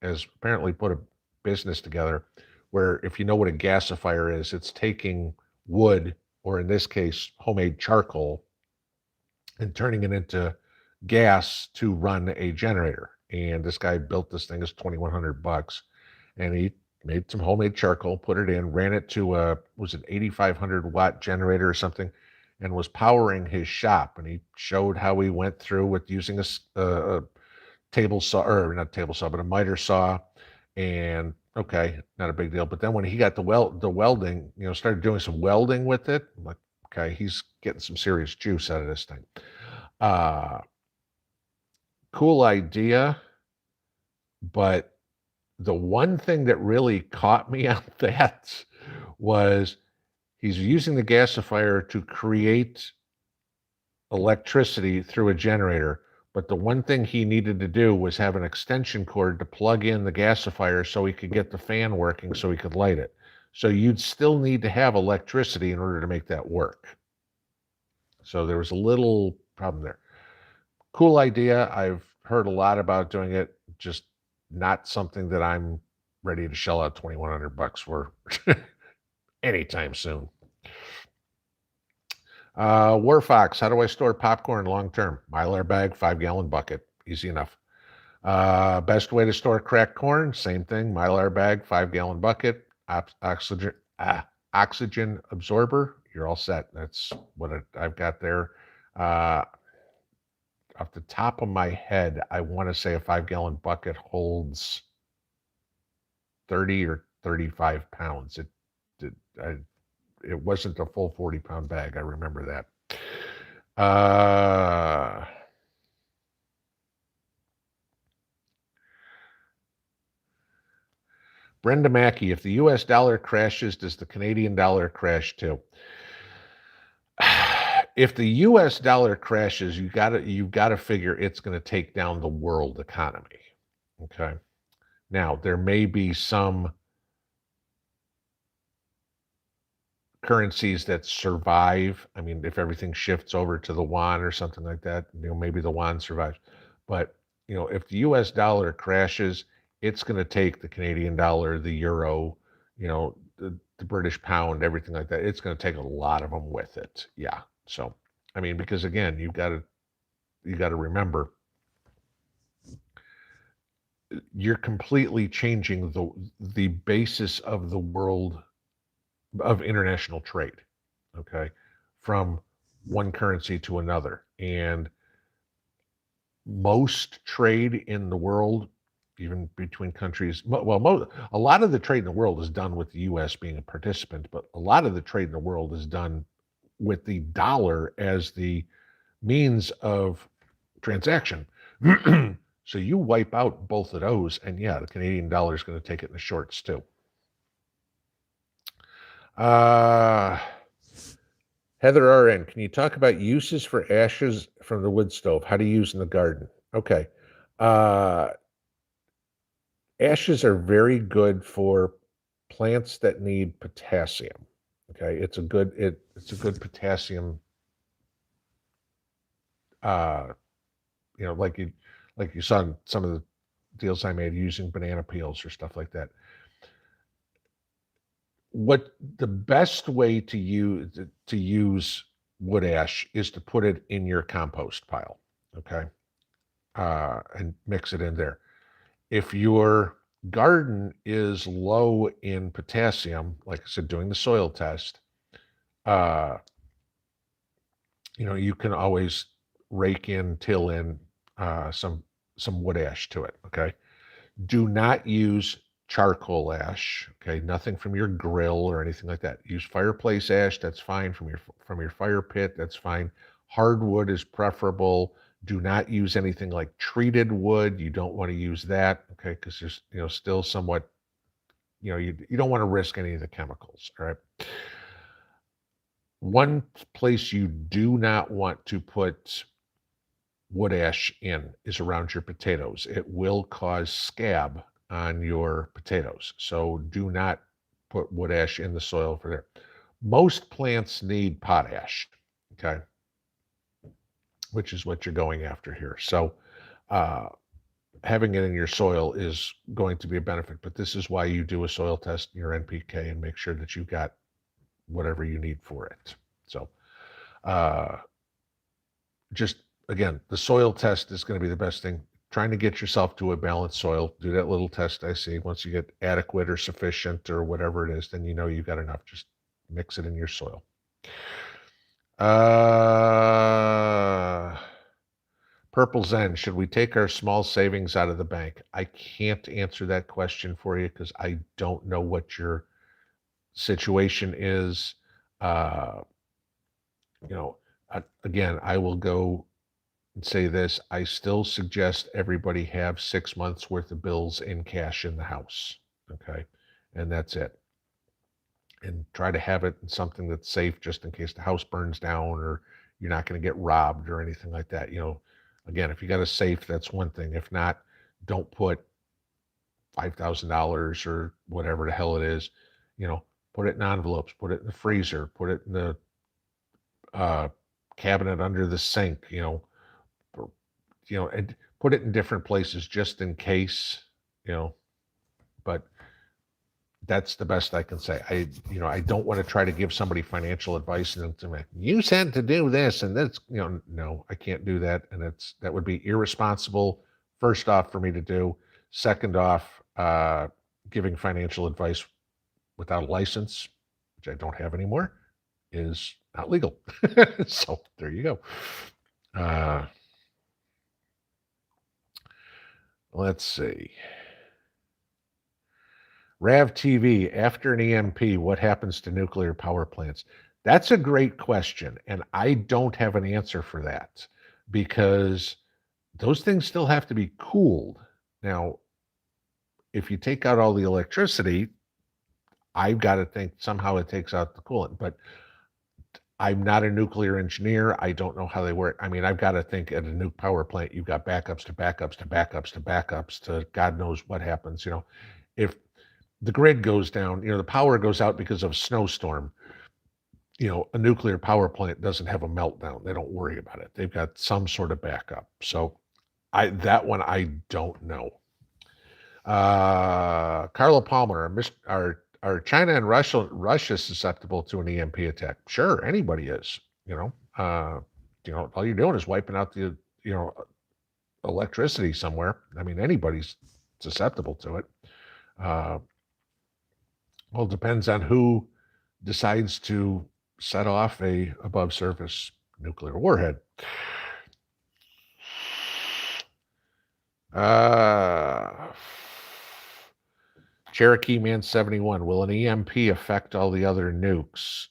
has apparently put a business together where, if you know what a gasifier is, it's taking wood, or in this case, homemade charcoal, and turning it into gas to run a generator. And this guy built this thing. It's $2,100, and he made some homemade charcoal, put it in, ran it to was an 8,500 watt generator or something, and was powering his shop. And he showed how he went through with using a table saw, or not table saw, but a miter saw. And okay, not a big deal. But then when he got the welding, started doing some welding with it, I'm like, okay, he's getting some serious juice out of this thing. Cool idea, but the one thing that really caught me on that was he's using the gasifier to create electricity through a generator. But the one thing he needed to do was have an extension cord to plug in the gasifier so he could get the fan working so he could light it. So you'd still need to have electricity in order to make that work. So there was a little problem there. Cool idea. I've heard a lot about doing it, just not something that I'm ready to shell out $2,100 for anytime soon. Warfox, how do I store popcorn long term? Mylar bag, 5-gallon bucket. Easy enough. Best way to store cracked corn, same thing. Mylar bag, 5-gallon bucket, oxygen absorber. You're all set. That's what I've got there. Uh, Off the top of my head, I want to say a 5-gallon bucket holds 30 or 35 pounds. It wasn't a full 40-pound bag. I remember that. Brenda Mackey, if the US dollar crashes, does the Canadian dollar crash too? If the US dollar crashes, you've got to figure it's going to take down the world economy. Okay. Now, there may be some currencies that survive. I mean, if everything shifts over to the yuan or something like that, maybe the yuan survives. But, if the US dollar crashes, it's going to take the Canadian dollar, the euro, the British pound, everything like that. It's going to take a lot of them with it. Yeah. So, I mean, because again, you got to remember, you're completely changing the basis of the world of international trade, okay, from one currency to another. And most trade in the world, even between countries, a lot of the trade in the world is done with the US being a participant, but a lot of the trade in the world is done with the dollar as the means of transaction. So you wipe out both of those, and yeah, the Canadian dollar is going to take it in the shorts too. Heather RN, can you talk about uses for ashes from the wood stove? How to use in the garden? Okay. Ashes are very good for plants that need potassium. Okay, it's a good potassium. Like you saw in some of the deals I made using banana peels or stuff like that. What the best way to use wood ash is to put it in your compost pile, okay, and mix it in there. If your garden is low in potassium, like I said, doing the soil test, you can always till in some wood ash to it. Okay, do not use charcoal ash. Okay, nothing from your grill or anything like that. Use fireplace ash. That's fine. From your fire pit. That's fine. Hardwood is preferable. Do not use anything like treated wood. You don't want to use that. Okay, because there's still somewhat. You don't want to risk any of the chemicals. All right. One place you do not want to put wood ash in is around your potatoes. It will cause scab on your potatoes. So do not put wood ash in the soil for there. Most plants need potash, okay, which is what you're going after here. So having it in your soil is going to be a benefit, but this is why you do a soil test in your NPK and make sure that you've got whatever you need for it. So just again, the soil test is going to be the best thing. Trying to get yourself to a balanced soil. Do that little test I see. Once you get adequate or sufficient or whatever it is, then you've got enough. Just mix it in your soil. Purple Zen, should we take our small savings out of the bank? I can't answer that question for you because I don't know what your situation is. Again, I will go and say this. I still suggest everybody have 6 months worth of bills in cash in the house. Okay. And that's it. And try to have it in something that's safe just in case the house burns down or you're not going to get robbed or anything like that. Again, if you got a safe, that's one thing. If not, don't put $5,000 or whatever the hell it is, put it in envelopes, put it in the freezer, put it in the cabinet under the sink, and put it in different places just in case, but That's the best I can say. I don't want to try to give somebody financial advice and to me, you said to do this and that's, no, I can't do that. And that would be irresponsible, first off, for me to do. Second off, giving financial advice without a license, which I don't have anymore, is not legal. So there you go. Let's see. Rav TV, after an EMP, what happens to nuclear power plants? That's a great question, and I don't have an answer for that because those things still have to be cooled. Now, if you take out all the electricity, I've got to think somehow it takes out the coolant, but I'm not a nuclear engineer. I don't know how they work. I mean, I've got to think at a nuke power plant, you've got backups to backups to backups to backups to God knows what happens. If the grid goes down, the power goes out because of a snowstorm, a nuclear power plant doesn't have a meltdown. They don't worry about it. They've got some sort of backup. So that one I don't know. Carla Palmer, are China and Russia susceptible to an EMP attack? Sure, anybody is. All you're doing is wiping out the electricity somewhere. I mean, anybody's susceptible to it. Well, it depends on who decides to set off a above surface nuclear warhead. Cherokee Man 71, will an EMP affect all the other nukes?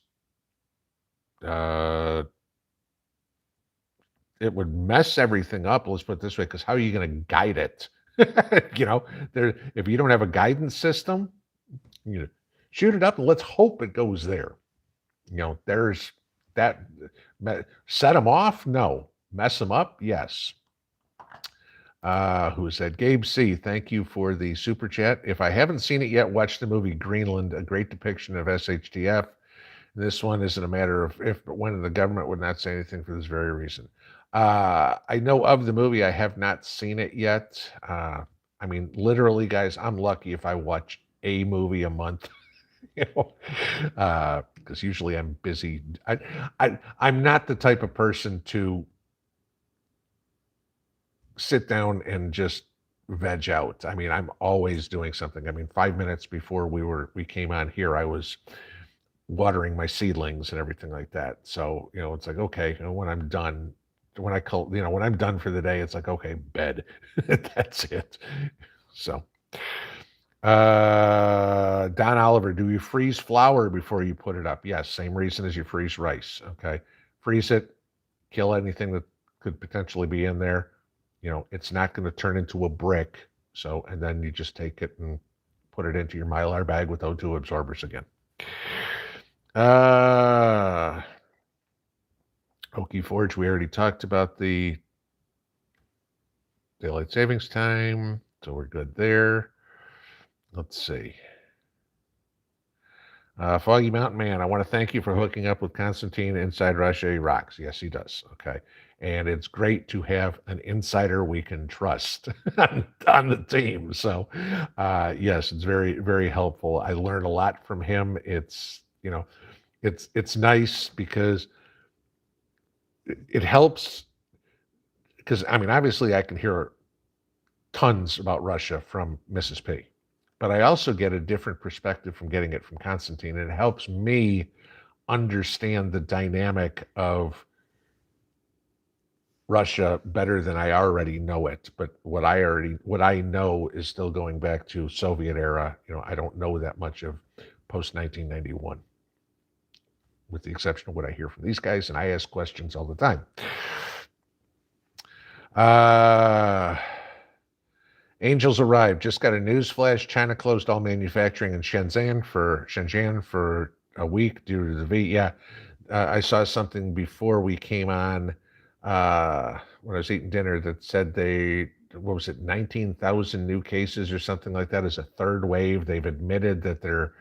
It would mess everything up, let's put it this way, because how are you going to guide it? If you don't have a guidance system, shoot it up and let's hope it goes there. There's that. Set them off? No. Mess them up? Yes. Who said, Gabe C., thank you for the super chat. If I haven't seen it yet, watch the movie Greenland, a great depiction of SHTF. This one isn't a matter of if, but when the government would not say anything for this very reason. I know of the movie. I have not seen it yet. I mean, literally, guys, I'm lucky if I watch a movie a month. Because usually I'm busy. I'm not the type of person to sit down and just veg out. I mean, I'm always doing something. I mean, 5 minutes before we came on here, I was watering my seedlings and everything like that. So, it's like, okay, when I'm done, when I'm done for the day, it's like, okay, bed. That's it. So, Don Oliver, do you freeze flour before you put it up? Yes, same reason as you freeze rice. Okay, freeze it, kill anything that could potentially be in there. It's not going to turn into a brick. So, and then you just take it and put it into your Mylar bag with O2 absorbers again. Okie Forge, we already talked about the daylight savings time, so we're good there. Let's see. Foggy Mountain Man, I want to thank you for hooking up with Constantine inside Russia. He rocks. Yes, he does. Okay. And it's great to have an insider we can trust on the team. So, yes, it's very, very helpful. I learned a lot from him. It's nice because it helps. Because, I mean, obviously I can hear tons about Russia from Mrs. P. But I also get a different perspective from getting it from Constantine. And it helps me understand the dynamic of Russia better than I already know it. But what I know is still going back to Soviet era. I don't know that much of post 1991, with the exception of what I hear from these guys, and I ask questions all the time. Angels arrived. Just got a news flash. China closed all manufacturing in Shenzhen for a week due to the V. Yeah, I saw something before we came on when I was eating dinner that said 19,000 new cases or something like that as a third wave. They've admitted that their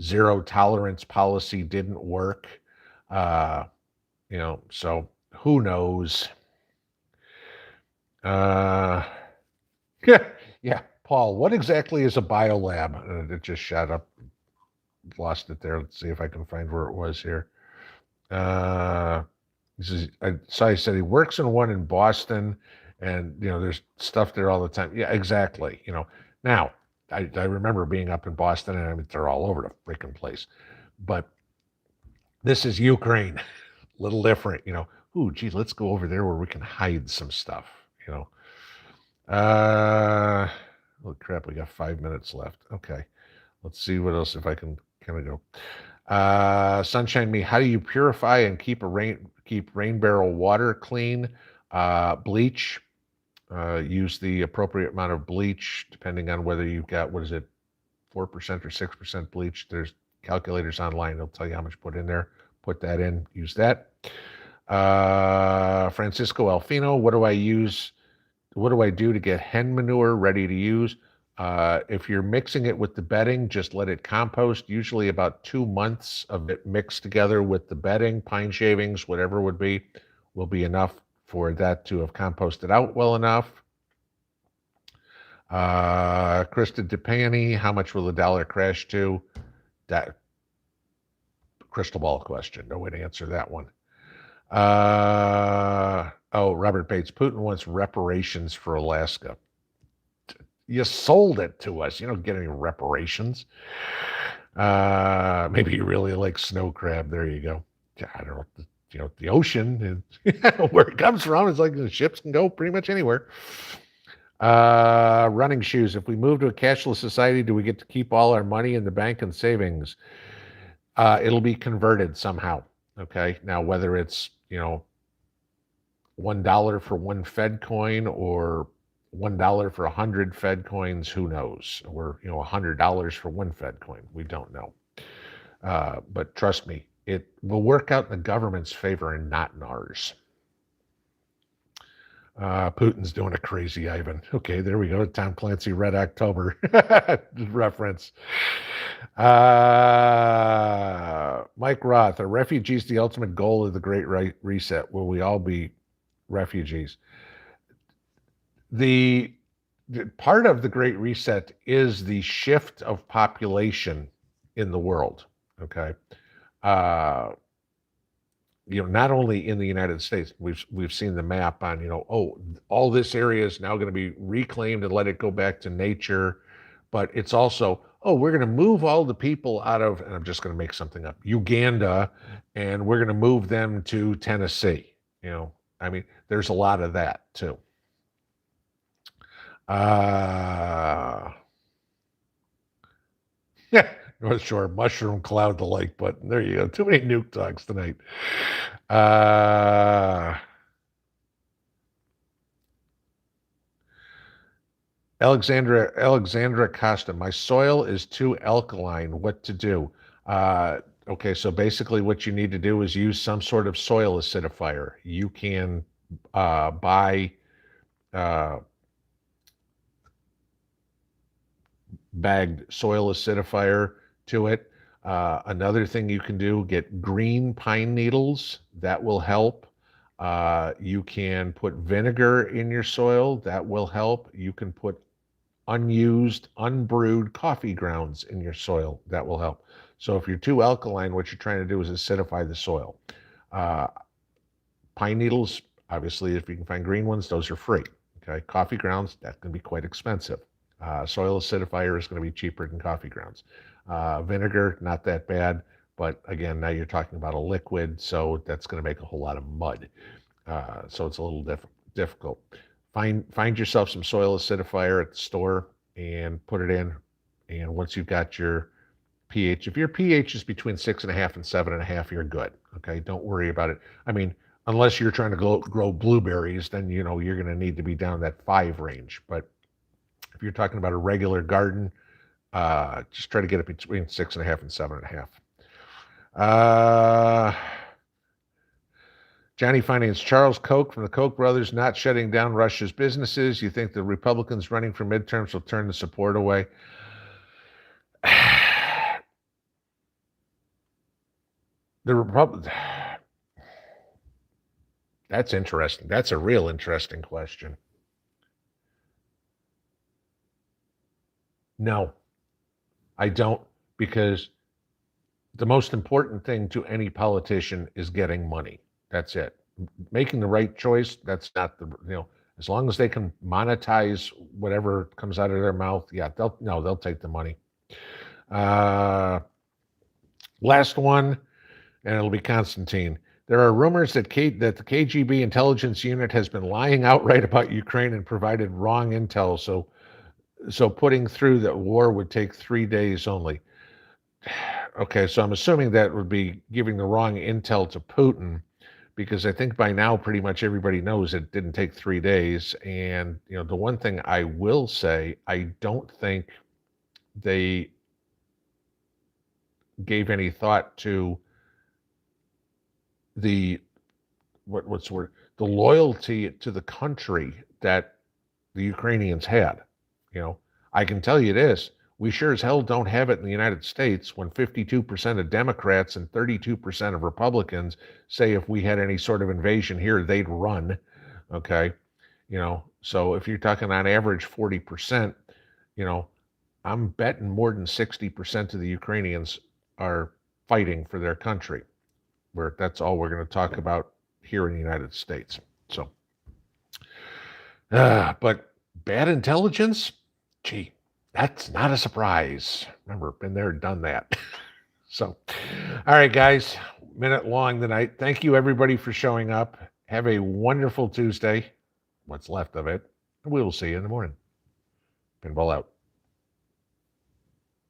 zero tolerance policy didn't work. So who knows? Yeah, Paul, what exactly is a biolab? It just shot up lost it there. Let's see if I can find where it was here. I saw he said he works in one in Boston, and there's stuff there all the time. Yeah, exactly. Now I remember being up in Boston, and I mean they're all over the freaking place, but this is Ukraine, a little different. Ooh, gee, let's go over there where we can hide some stuff. Oh crap, we got 5 minutes left. Okay, let's see what else if I can kind of go. Sunshine Me, how do you purify and keep rain barrel water clean? Bleach. Use the appropriate amount of bleach depending on whether you've got 4% or 6% bleach. There's calculators online. They'll tell you how much to put in there. Put that in. Use that. Francisco Alfino, what do I use? What do I do to get hen manure ready to use? If you're mixing it with the bedding, just let it compost. Usually about 2 months of it mixed together with the bedding, pine shavings, whatever will be enough for that to have composted out well enough. Krista DePani, how much will the dollar crash to? That crystal ball question. No way to answer that one. Robert Bates, Putin wants reparations for Alaska. You sold it to us. You don't get any reparations. Maybe you really like snow crab. There you go. I don't know. The ocean, where it comes from, it's like the ships can go pretty much anywhere. Running shoes. If we move to a cashless society, do we get to keep all our money in the bank and savings? It'll be converted somehow. Okay. Now, whether it's, $1 for one Fed coin or $1 for 100 Fed coins, who knows? Or, $100 for one Fed coin. We don't know. But trust me, it will work out in the government's favor and not in ours. Putin's doing a crazy Ivan. Okay, there we go. Tom Clancy, Red October reference. Mike Roth, are refugees the ultimate goal of the Great Reset? Will we all be refugees? The part of the Great Reset is the shift of population in the world. Okay. Not only in the United States, we've seen the map on, all this area is now going to be reclaimed and let it go back to nature. But it's also, we're going to move all the people out of, and I'm just going to make something up, Uganda, and we're going to move them to Tennessee. There's a lot of that too. Yeah. North Shore, mushroom cloud, the like button. There you go. Too many nuke talks tonight. Alexandra Costa, my soil is too alkaline. What to do? Okay, so basically what you need to do is use some sort of soil acidifier. You can buy bagged soil acidifier to it. Another thing you can do, get green pine needles. That will help. You can put vinegar in your soil. That will help. You can put unused, unbrewed coffee grounds in your soil. That will help. So if you're too alkaline, what you're trying to do is acidify the soil. Pine needles, obviously, if you can find green ones, those are free. Okay, coffee grounds, that's going to be quite expensive. Soil acidifier is going to be cheaper than coffee grounds. Vinegar, not that bad, but again, now you're talking about a liquid, so that's going to make a whole lot of mud. So it's a little difficult. Find yourself some soil acidifier at the store and put it in. And once you've got your pH, if your pH is between 6.5 and 7.5, you're good. Okay, don't worry about it. Unless you're trying to grow blueberries, then you're going to need to be down that 5 range. But if you're talking about a regular garden, just try to get it between 6.5 and 7.5. Johnny Finance, Charles Koch from the Koch brothers not shutting down Russia's businesses. You think the Republicans running for midterms will turn the support away? That's interesting. That's a real interesting question. No, I don't, because the most important thing to any politician is getting money. That's it. Making the right choice, that's not as long as they can monetize whatever comes out of their mouth, yeah, they'll take the money. Last one, and it'll be Constantine. There are rumors that the KGB intelligence unit has been lying outright about Ukraine and provided wrong intel. So putting through that war would take 3 days only. Okay, so I'm assuming that would be giving the wrong intel to Putin, because I think by now pretty much everybody knows it didn't take 3 days. And the one thing I will say, I don't think they gave any thought to the what's the word, the loyalty to the country that the Ukrainians had. I can tell you this: we sure as hell don't have it in the United States when 52% of Democrats and 32% of Republicans say if we had any sort of invasion here, they'd run. Okay. So if you're talking on average 40%, I'm betting more than 60% of the Ukrainians are fighting for their country, where that's all we're going to talk about here in the United States. So, but bad intelligence, gee, that's not a surprise. Remember, been there, done that. So, all right, guys, minute long tonight. Thank you, everybody, for showing up. Have a wonderful Tuesday, what's left of it. We will see you in the morning. Pinball out.